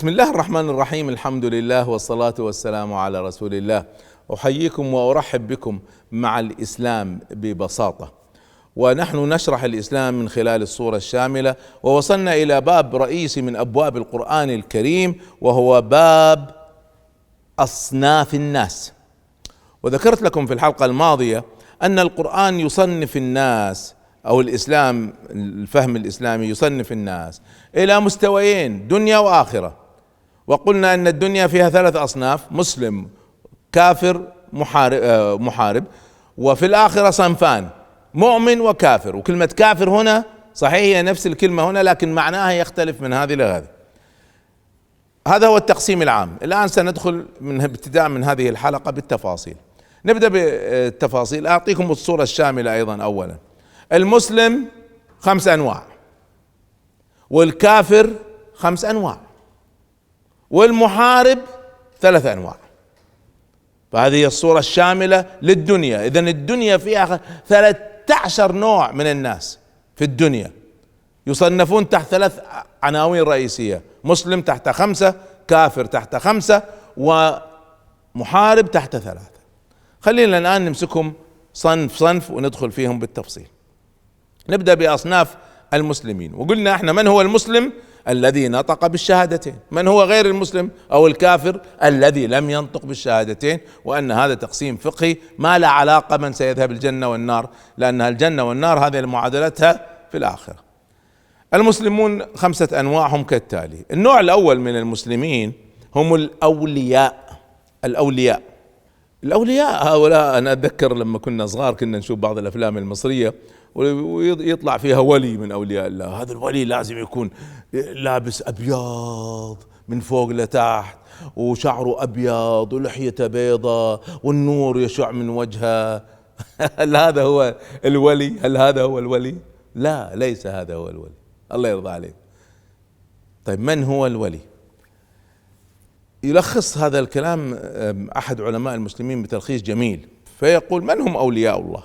بسم الله الرحمن الرحيم. الحمد لله والصلاة والسلام على رسول الله. أحييكم وأرحب بكم مع الإسلام ببساطة، ونحن نشرح الإسلام من خلال الصورة الشاملة، ووصلنا إلى باب رئيسي من أبواب القرآن الكريم، وهو باب أصناف الناس. وذكرت لكم في الحلقة الماضية أن القرآن يصنف الناس، أو الإسلام، الفهم الإسلامي يصنف الناس إلى مستويين: دنيا وآخرة. وقلنا أن الدنيا فيها 3 أصناف: مسلم، كافر، محارب. وفي الآخرة صنفان: مؤمن وكافر. وكلمة كافر هنا صحيح هي نفس الكلمة هنا، لكن معناها يختلف من هذه لهذه. هذا هو التقسيم العام. الآن سندخل ابتداء من هذه الحلقة بالتفاصيل. نبدأ بالتفاصيل. أعطيكم الصورة الشاملة أيضا. أولا، المسلم 5 أنواع، والكافر 5 أنواع، والمحارب 3 أنواع. فهذه هي الصورة الشاملة للدنيا. إذن الدنيا فيها 13 نوع من الناس في الدنيا، يصنفون تحت 3 عناوين رئيسية: مسلم تحت 5، كافر تحت 5، ومحارب تحت 3. خلينا الآن نمسكهم صنف صنف وندخل فيهم بالتفصيل. نبدأ بأصناف المسلمين. وقلنا احنا من هو المسلم؟ الذي نطق بالشهادتين. من هو غير المسلم أو الكافر؟ الذي لم ينطق بالشهادتين. وأن هذا تقسيم فقهي ما لا علاقة من سيذهب الجنة والنار، لأن الجنة والنار هذه معادلتها في الآخرة. المسلمون 5 أنواع هم كالتالي. النوع الأول من المسلمين هم الأولياء. الأولياء هؤلاء، أنا أتذكر لما كنا صغار كنا نشوف بعض الأفلام المصرية ويطلع فيها ولي من أولياء الله. هذا الولي لازم يكون لابس أبيض من فوق لتحت، وشعره أبيض، ولحيته بيضة، والنور يشع من وجهه. هل هذا هو الولي؟ هل هذا هو الولي؟ لا، ليس هذا هو الولي. الله يرضى عليك. طيب، من هو الولي؟ يلخص هذا الكلام أحد علماء المسلمين بتلخيص جميل، فيقول: من هم أولياء الله؟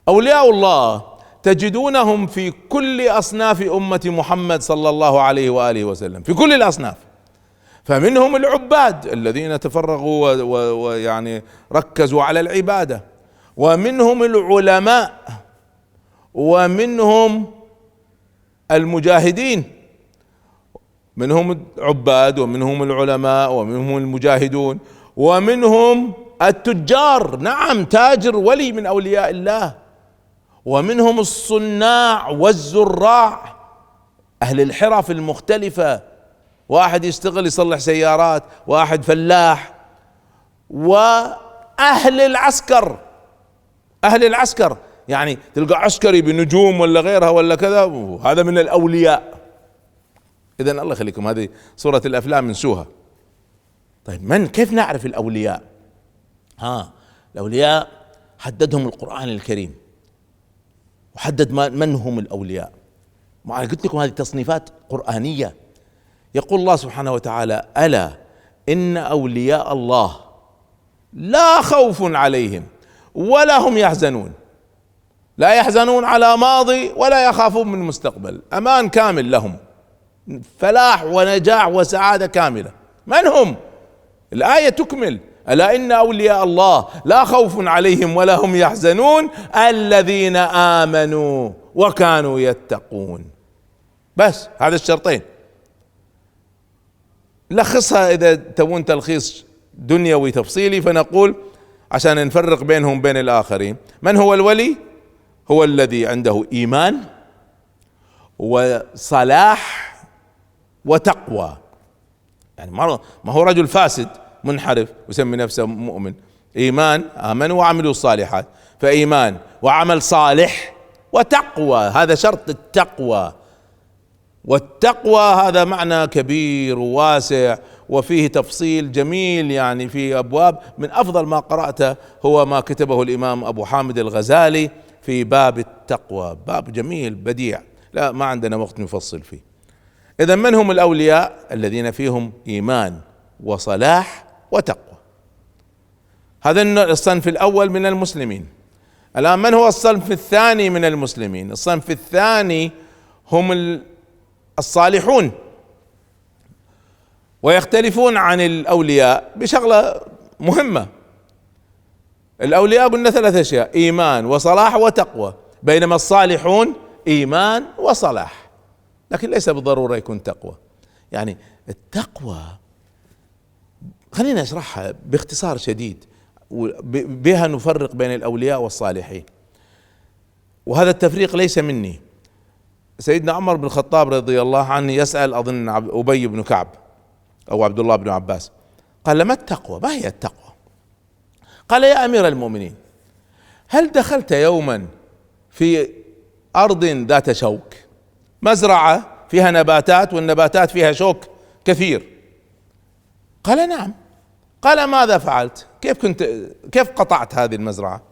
أولياء الله تجدونهم في كل أصناف أمة محمد صلى الله عليه وآله وسلم، في كل الأصناف. فمنهم العباد الذين تفرغوا ويعني ركزوا على العبادة، ومنهم العلماء، ومنهم المجاهدين. منهم العباد، ومنهم العلماء، ومنهم المجاهدون، ومنهم التجار، نعم، تاجر ولي من أولياء الله. ومنهم الصناع والزراع، أهل الحرف المختلفة، واحد يشتغل يصلح سيارات، واحد فلاح. وأهل العسكر، أهل العسكر يعني تلقى عسكري بنجوم ولا غيرها ولا كذا، هذا من الأولياء. إذن الله يخليكم، هذه صورة الأفلام نسوها. طيب، كيف نعرف الأولياء؟ الأولياء حددهم القرآن الكريم، وحدد من هم الأولياء. ما أنا قلت لكم هذه تصنيفات قرآنية. يقول الله سبحانه وتعالى: ألا إن أولياء الله لا خوف عليهم ولا هم يحزنون. لا يحزنون على ماضي ولا يخافون من مستقبل، أمان كامل لهم، فلاح ونجاح وسعادة كاملة. من هم؟ الآية تكمل: ألا إن أولياء الله لا خوف عليهم ولا هم يحزنون الذين آمنوا وكانوا يتقون. بس هذا الشرطين. لخصها إذا تبون تلخيص دنيوي تفصيلي، فنقول عشان نفرق بينهم بين الآخرين: من هو الولي؟ هو الذي عنده إيمان وصلاح وتقوى. يعني ما هو رجل فاسد منحرف ويسمي نفسه مؤمن. إيمان، آمنوا وعملوا الصالحات، فإيمان وعمل صالح وتقوى، هذا شرط التقوى. والتقوى هذا معنى كبير وواسع، وفيه تفصيل جميل. يعني في أبواب، من أفضل ما قرأته هو ما كتبه الإمام أبو حامد الغزالي في باب التقوى، باب جميل بديع، لا ما عندنا وقت نفصل فيه. إذن من هم الأولياء؟ الذين فيهم إيمان وصلاح وتقوى. هذا الصنف الأول من المسلمين. الآن من هو الصنف الثاني من المسلمين؟ الصنف الثاني هم الصالحون. ويختلفون عن الأولياء بشغلة مهمة. الأولياء قلنا 3 أشياء: إيمان وصلاح وتقوى، بينما الصالحون إيمان وصلاح، لكن ليس بالضرورة يكون تقوى. يعني التقوى خلينا نشرحها باختصار شديد، بها نفرق بين الأولياء والصالحين، وهذا التفريق ليس مني. سيدنا عمر بن الخطاب رضي الله عنه يسأل أظن أبي بن كعب أو عبد الله بن عباس، قال: ما التقوى؟ ما هي التقوى؟ قال: يا أمير المؤمنين، هل دخلت يوما في أرض ذات شوك، مزرعة فيها نباتات والنباتات فيها شوك كثير؟ قال: نعم. قال: ماذا فعلت؟ كيف قطعت هذه المزرعة؟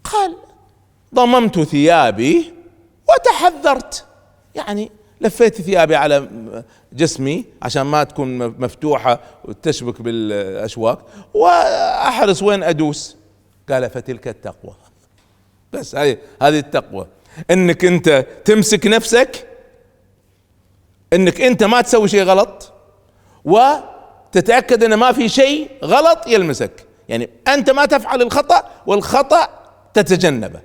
قال: ضممت ثيابي وتحذرت، يعني لفيت ثيابي على جسمي عشان ما تكون مفتوحة وتشبك بالأشواك، وأحرص وين أدوس. قال: فتلك التقوى. بس هذه التقوى، انك انت تمسك نفسك، انك انت ما تسوي شيء غلط، وتتأكد ان ما في شيء غلط يلمسك، يعني انت ما تفعل الخطأ والخطأ تتجنبه،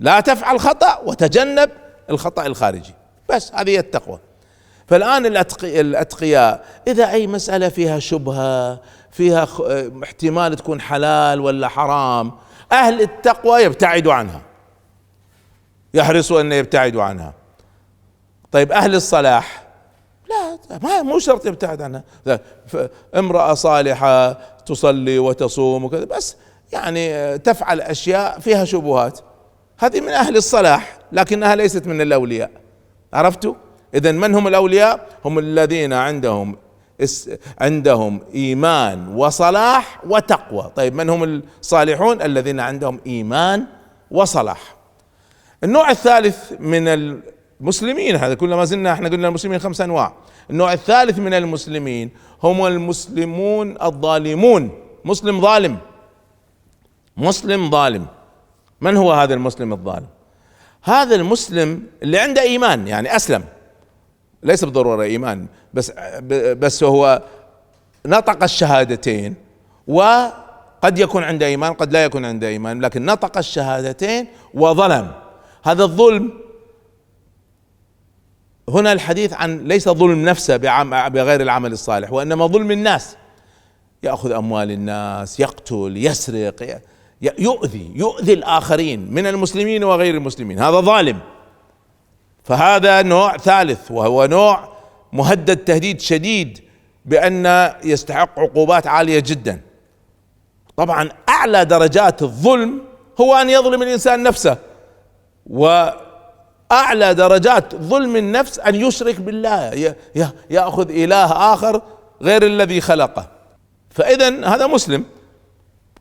لا تفعل خطأ وتجنب الخطأ الخارجي. بس هذه هي التقوى. فالآن الأتقياء إذا أي مسألة فيها شبهة، فيها احتمال تكون حلال ولا حرام، أهل التقوى يبتعدوا عنها، يحرصوا أن يبتعدوا عنها. طيب أهل الصلاح لا، مو شرط يبتعد عنها. امرأة صالحة تصلي وتصوم وكذا، بس يعني تفعل أشياء فيها شبهات، هذه من أهل الصلاح لكنها ليست من الأولياء. عرفتوا؟ إذن من هم الأولياء؟ هم الذين عندهم إيمان وصلاح وتقوى. طيب من هم الصالحون؟ الذين عندهم إيمان وصلاح. النوع الثالث من المسلمين، هذا كل ما زلنا احنا قلنا المسلمين 5 أنواع. النوع الثالث من المسلمين هم المسلمون الظالمون. مسلم ظالم، مسلم ظالم. من هو هذا المسلم الظالم؟ هذا المسلم اللي عنده إيمان، يعني أسلم، ليس بالضرورة إيمان، بس هو نطق الشهادتين، وقد يكون عنده إيمان قد لا يكون عنده إيمان، لكن نطق الشهادتين وظلم. هذا الظلم هنا الحديث عن ليس ظلم نفسه بغير العمل الصالح، وإنما ظلم الناس، يأخذ أموال الناس، يقتل، يسرق، يؤذي الآخرين من المسلمين وغير المسلمين، هذا ظالم. فهذا نوع ثالث، وهو نوع مهدد تهديد شديد بأن يستحق عقوبات عالية جدا. طبعا أعلى درجات الظلم هو أن يظلم الإنسان نفسه، وأعلى درجات ظلم النفس أن يشرك بالله، يأخذ إله آخر غير الذي خلقه. فإذن هذا مسلم،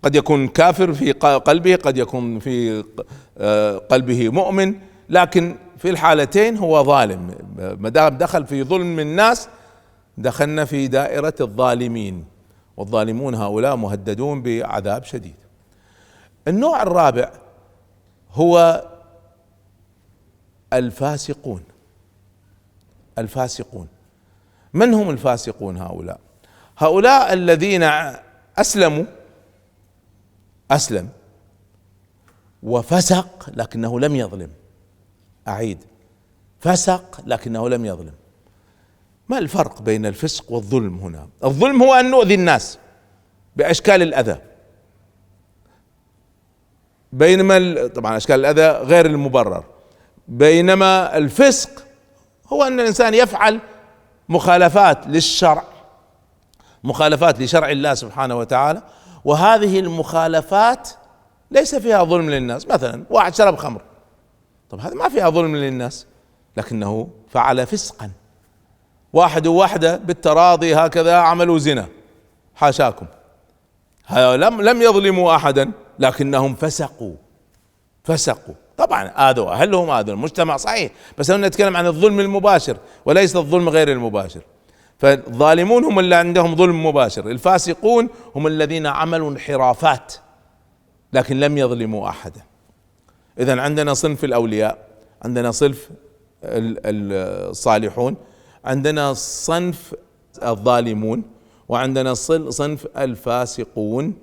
قد يكون كافر في قلبه، قد يكون في قلبه مؤمن، لكن في الحالتين هو ظالم. ما دام دخل في ظلم الناس دخلنا في دائرة الظالمين، والظالمون هؤلاء مهددون بعذاب شديد. النوع الرابع هو الفاسقون. الفاسقون من هم الفاسقون؟ هؤلاء الذين أسلم وفسق لكنه لم يظلم. أعيد: فسق لكنه لم يظلم. ما الفرق بين الفسق والظلم هنا؟ الظلم هو أن نؤذي الناس بأشكال الأذى، بينما طبعا أشكال الأذى غير المبرر، بينما الفسق هو أن الإنسان يفعل مخالفات للشرع، مخالفات لشرع الله سبحانه وتعالى، وهذه المخالفات ليس فيها ظلم للناس. مثلا واحد شرب خمر، طب هذا ما فيها ظلم للناس لكنه فعل فسقا. واحد وواحدة بالتراضي هكذا عملوا زنا، حاشاكم، لم يظلموا أحدا لكنهم فسقوا. طبعا آذوا أهلهم، آذوا المجتمع، صحيح، بس هنا نتكلم عن الظلم المباشر وليس الظلم غير المباشر. فالظالمون هم اللي عندهم ظلم مباشر، الفاسقون هم الذين عملوا انحرافات لكن لم يظلموا أحدا. إذن عندنا صنف الأولياء، عندنا صنف الصالحون، عندنا صنف الظالمون، وعندنا صنف الفاسقون،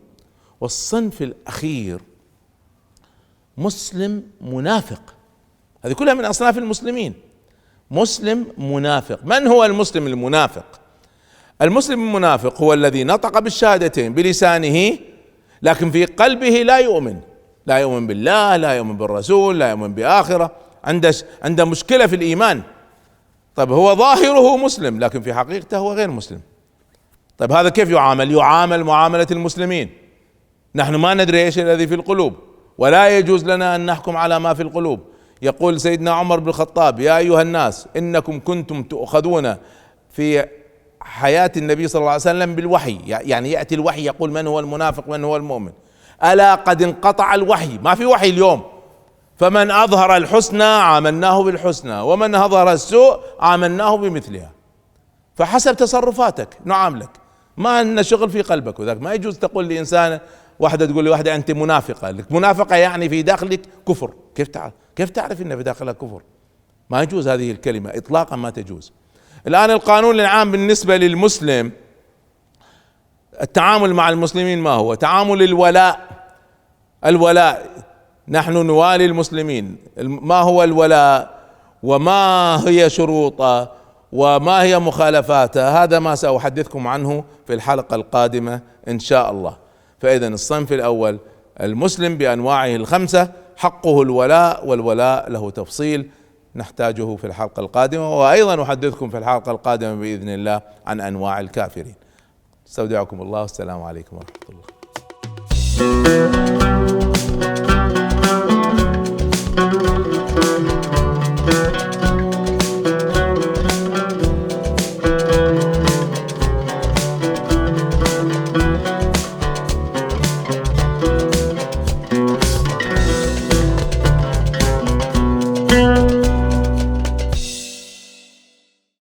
والصنف الأخير مسلم منافق. هذه كلها من أصناف المسلمين. مسلم منافق. من هو المسلم المنافق؟ المسلم المنافق هو الذي نطق بالشهادتين بلسانه لكن في قلبه لا يؤمن، لا يؤمن بالله، لا يؤمن بالرسول، لا يؤمن بآخرة، عنده مشكلة في الإيمان. طيب هو ظاهره مسلم لكن في حقيقته هو غير مسلم. طيب هذا كيف يعامل؟ يعامل معاملة المسلمين. نحن ما ندري ايش الذي في القلوب، ولا يجوز لنا ان نحكم على ما في القلوب. يقول سيدنا عمر بن الخطاب: يا ايها الناس انكم كنتم تؤخذون في حياة النبي صلى الله عليه وسلم بالوحي، يعني يأتي الوحي يقول من هو المنافق من هو المؤمن. ألا قد انقطع الوحي، ما في وحي اليوم، فمن أظهر الحسنى عاملناه بالحسنى ومن أظهر السوء عاملناه بمثلها. فحسب تصرفاتك نعاملك، ما لنا شغل في قلبك وذاك. ما يجوز تقول لإنسان، واحدة تقول لي واحدة أنت منافقة، لك منافقة يعني في داخلك كفر. كيف تعرف أن في داخلها كفر؟ ما يجوز هذه الكلمة إطلاقا، ما تجوز. الآن القانون العام بالنسبة للمسلم التعامل مع المسلمين ما هو؟ تعامل الولاء. نحن نوالي المسلمين. ما هو الولاء وما هي شروطه وما هي مخالفاته؟ هذا ما سأحدثكم عنه في الحلقة القادمة إن شاء الله. فإذا الصنف الأول المسلم بأنواعه الخمسة، حقه الولاء، والولاء له تفصيل نحتاجه في الحلقة القادمة، وأيضا أحدثكم في الحلقة القادمة بإذن الله عن أنواع الكافرين. استودعكم الله، والسلام عليكم ورحمة الله.